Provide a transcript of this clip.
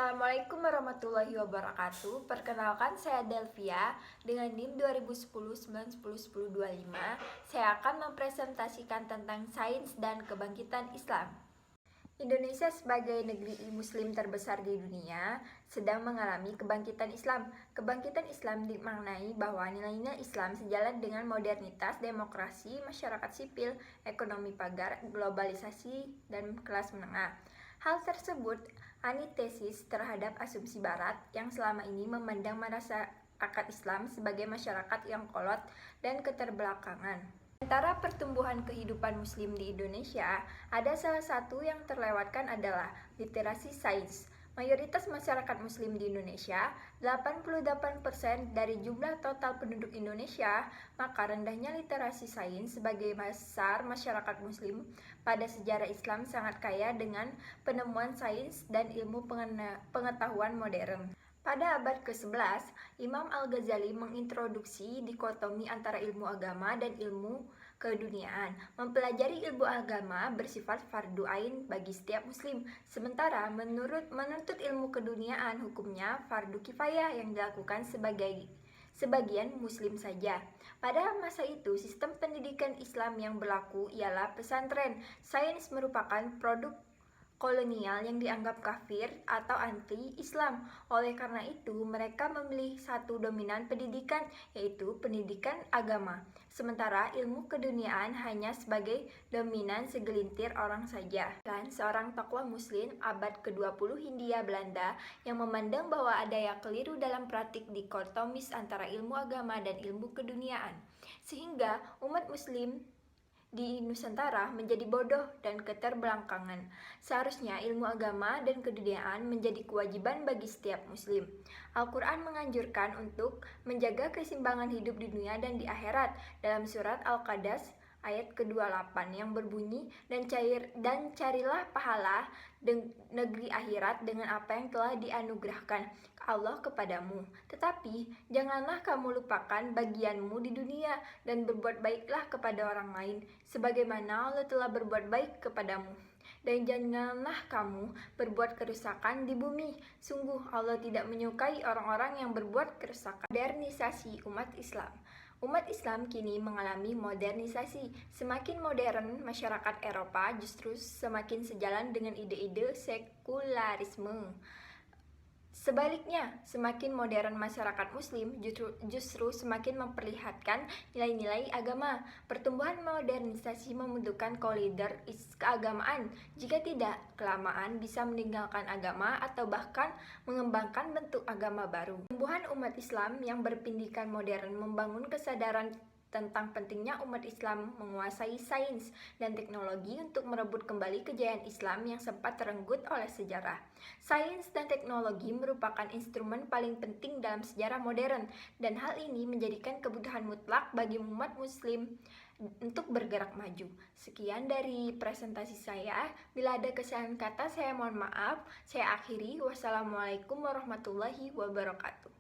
Assalamualaikum warahmatullahi wabarakatuh. Perkenalkan, saya Delvia dengan NIM 2010-910-1025. Saya akan mempresentasikan tentang sains dan kebangkitan Islam. Indonesia sebagai negeri muslim terbesar di dunia sedang mengalami kebangkitan Islam. Kebangkitan Islam dimaknai bahwa nilai-nilai Islam sejalan dengan modernitas, demokrasi, masyarakat sipil, ekonomi pagar, globalisasi, dan kelas menengah. Hal tersebut antitesis terhadap asumsi Barat yang selama ini memandang masyarakat Islam sebagai masyarakat yang kolot dan keterbelakangan. Antara pertumbuhan kehidupan muslim di Indonesia, ada salah satu yang terlewatkan adalah literasi sains. Mayoritas masyarakat muslim di Indonesia, 88% dari jumlah total penduduk Indonesia, maka rendahnya literasi sains sebagai dasar masyarakat muslim pada sejarah Islam sangat kaya dengan penemuan sains dan ilmu pengetahuan modern. Pada abad ke-11, Imam Al-Ghazali mengintroduksi dikotomi antara ilmu agama dan ilmu keduniaan. Mempelajari ilmu agama bersifat fardu ain bagi setiap muslim, sementara menuntut ilmu keduniaan hukumnya fardu kifayah yang dilakukan sebagian muslim saja. Pada masa itu, sistem pendidikan Islam yang berlaku ialah pesantren. Sains merupakan produk kolonial yang dianggap kafir atau anti-Islam. Oleh karena itu, mereka memilih satu dominan pendidikan, yaitu pendidikan agama. Sementara ilmu keduniaan hanya sebagai dominan segelintir orang saja. Dan seorang tokoh muslim abad ke-20 Hindia Belanda yang memandang bahwa ada yang keliru dalam praktik dikotomis antara ilmu agama dan ilmu keduniaan. Sehingga umat muslim di Nusantara menjadi bodoh dan keterbelakangan. Seharusnya ilmu agama dan keduniaan menjadi kewajiban bagi setiap muslim. Al-Quran menganjurkan untuk menjaga keseimbangan hidup di dunia dan di akhirat dalam surat Al-Qaddas ayat ke-28 yang berbunyi, dan carilah pahala negeri akhirat dengan apa yang telah dianugerahkan Allah kepadamu. Tetapi janganlah kamu lupakan bagianmu di dunia dan berbuat baiklah kepada orang lain sebagaimana Allah telah berbuat baik kepadamu. Dan janganlah kamu berbuat kerusakan di bumi. Sungguh Allah tidak menyukai orang-orang yang berbuat kerusakan. Modernisasi umat Islam. Umat Islam kini mengalami modernisasi. Semakin modern, masyarakat Eropa justru semakin sejalan dengan ide-ide sekularisme. Sebaliknya, semakin modern masyarakat muslim justru semakin memperlihatkan nilai-nilai agama. Pertumbuhan modernisasi membutuhkan kolider keagamaan. Jika tidak, kelamaan bisa meninggalkan agama atau bahkan mengembangkan bentuk agama baru. Pertumbuhan umat Islam yang berpendidikan modern membangun kesadaran tentang pentingnya umat Islam menguasai sains dan teknologi untuk merebut kembali kejayaan Islam yang sempat terenggut oleh sejarah. Sains dan teknologi merupakan instrumen paling penting dalam sejarah modern, dan hal ini menjadikan kebutuhan mutlak bagi umat Muslim untuk bergerak maju. Sekian dari presentasi saya. Bila ada kesalahan kata, saya mohon maaf. Saya akhiri. Wassalamualaikum warahmatullahi wabarakatuh.